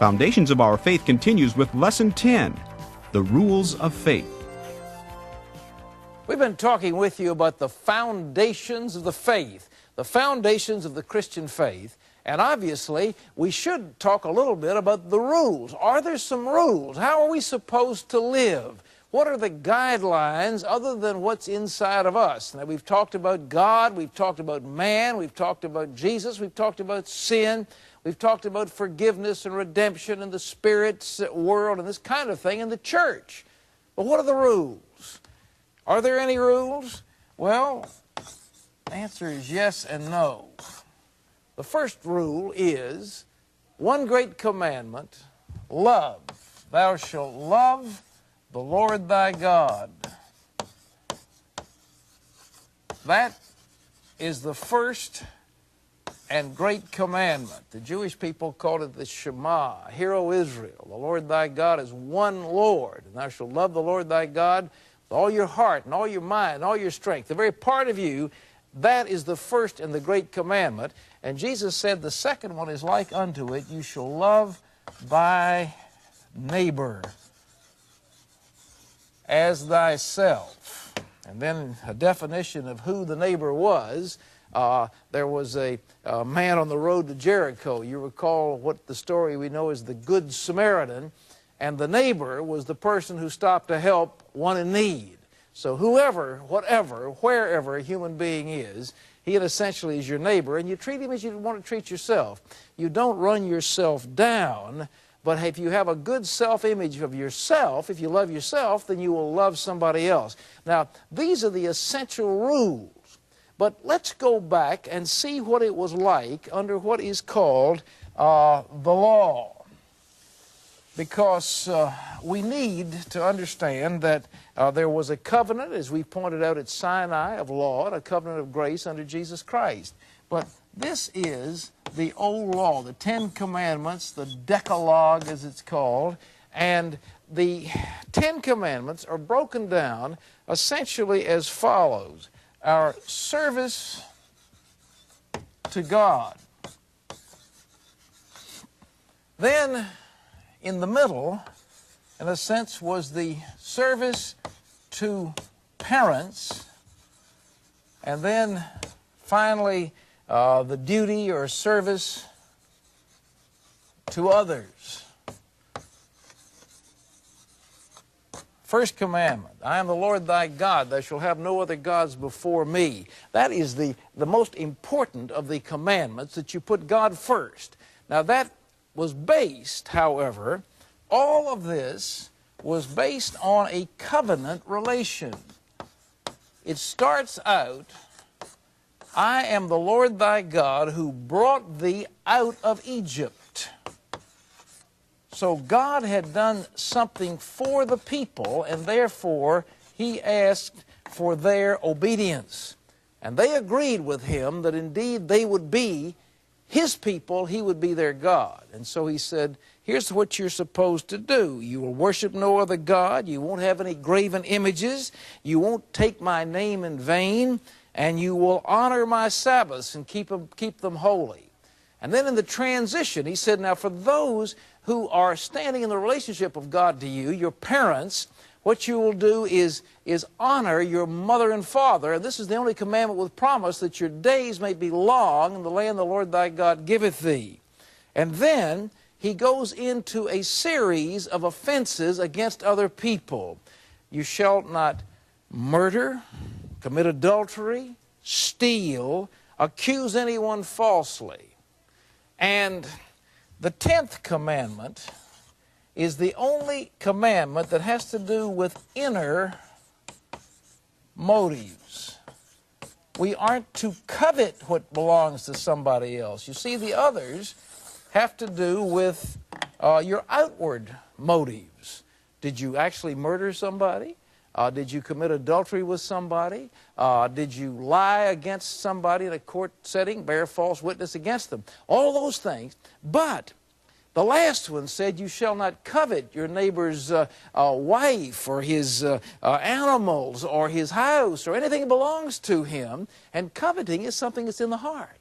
Foundations of Our Faith continues with Lesson 10, The Rules of Faith. We've been talking with you about the foundations of the faith, the foundations of the Christian faith, and obviously we should talk a little bit about the rules. Are there some rules? How are we supposed to live? What are the guidelines other than what's inside of us? Now, we've talked about God, we've talked about man, we've talked about Jesus, we've talked about sin, we've talked about forgiveness and redemption and the Spirit's world and this kind of thing in the church. But what are the rules? Are there any rules? Well, the answer is yes and no. The first rule is one great commandment, love. Thou shalt love the Lord thy God. That is the first and great commandment. The Jewish people called it the Shema. Hear, O Israel, the Lord thy God is one Lord, and thou shalt love the Lord thy God with all your heart and all your mind and all your strength. The very part of you, that is the first and the great commandment. And Jesus said the second one is like unto it, you shall love thy neighbor as thyself. And then a definition of who the neighbor was. There was a man on the road to Jericho. You recall what the story we know is the Good Samaritan. And the neighbor was the person who stopped to help one in need. So whoever, whatever, wherever a human being is, he essentially is your neighbor, and you treat him as you want to treat yourself. You don't run yourself down, but if you have a good self-image of yourself, if you love yourself, then you will love somebody else. Now, these are the essential rules. But let's go back and see what it was like under what is called the law. Because we need to understand that there was a covenant, as we pointed out at Sinai, of law, and a covenant of grace under Jesus Christ. But this is the old law, the Ten Commandments, the Decalogue as it's called, and the Ten Commandments are broken down essentially as follows. Our service to God. Then, in the middle, in a sense, was the service to parents, and then finally the duty or service to others. First commandment, I am the Lord thy God, thou shalt have no other gods before me. That is the most important of the commandments, that you put God first. Now that was based, however, all of this was based on a covenant relation. It starts out, I am the Lord thy God who brought thee out of Egypt. So God had done something for the people, and therefore he asked for their obedience. And they agreed with him that indeed they would be his people, he would be their God. And so he said, here's what you're supposed to do. You will worship no other God. You won't have any graven images. You won't take my name in vain. And you will honor my Sabbaths and keep them holy. And then in the transition, he said, now for those who are standing in the relationship of God to you, your parents, what you will do is honor your mother and father. And this is the only commandment with promise, that your days may be long in the land the Lord thy God giveth thee. And then he goes into a series of offenses against other people. You shalt not murder, commit adultery, steal, accuse anyone falsely. And the 10th commandment is the only commandment that has to do with inner motives. We aren't to covet what belongs to somebody else. You see, the others have to do with your outward motives. Did you actually murder somebody? Did you commit adultery with somebody? Did you lie against somebody in a court setting, bear false witness against them? All those things. But the last one said, you shall not covet your neighbor's wife or his animals or his house or anything that belongs to him. And coveting is something that's in the heart.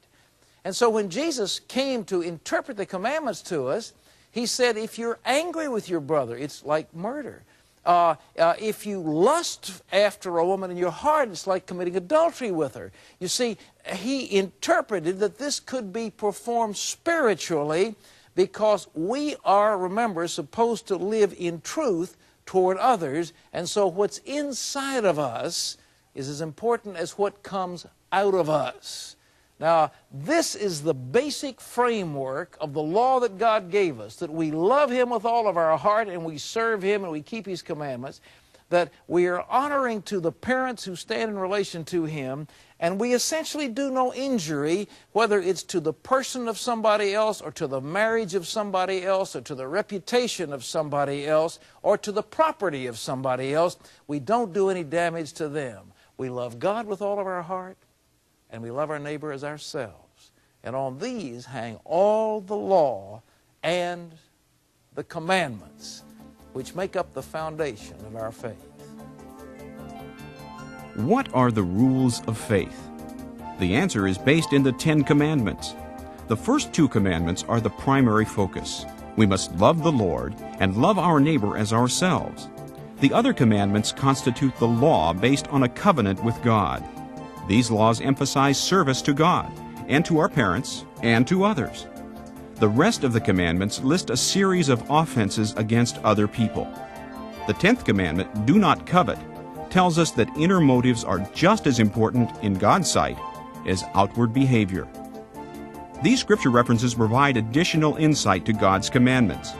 And so when Jesus came to interpret the commandments to us, He said, if you're angry with your brother, it's like murder. If you lust after a woman in your heart, it's like committing adultery with her. You see, he interpreted that this could be performed spiritually because we are, remember, supposed to live in truth toward others, and so what's inside of us is as important as what comes out of us. Now, this is the basic framework of the law that God gave us, that we love Him with all of our heart and we serve Him and we keep His commandments, that we are honoring to the parents who stand in relation to Him, and we essentially do no injury, whether it's to the person of somebody else or to the marriage of somebody else or to the reputation of somebody else or to the property of somebody else. We don't do any damage to them. We love God with all of our heart, and we love our neighbor as ourselves. And on these hang all the law and the commandments which make up the foundation of our faith. What are the rules of faith? The answer is based in the 10 Commandments. The first 2 commandments are the primary focus. We must love the Lord and love our neighbor as ourselves. The other commandments constitute the law based on a covenant with God. These laws emphasize service to God, and to our parents, and to others. The rest of the commandments list a series of offenses against other people. The 10th commandment, do not covet, tells us that inner motives are just as important in God's sight as outward behavior. These scripture references provide additional insight to God's commandments.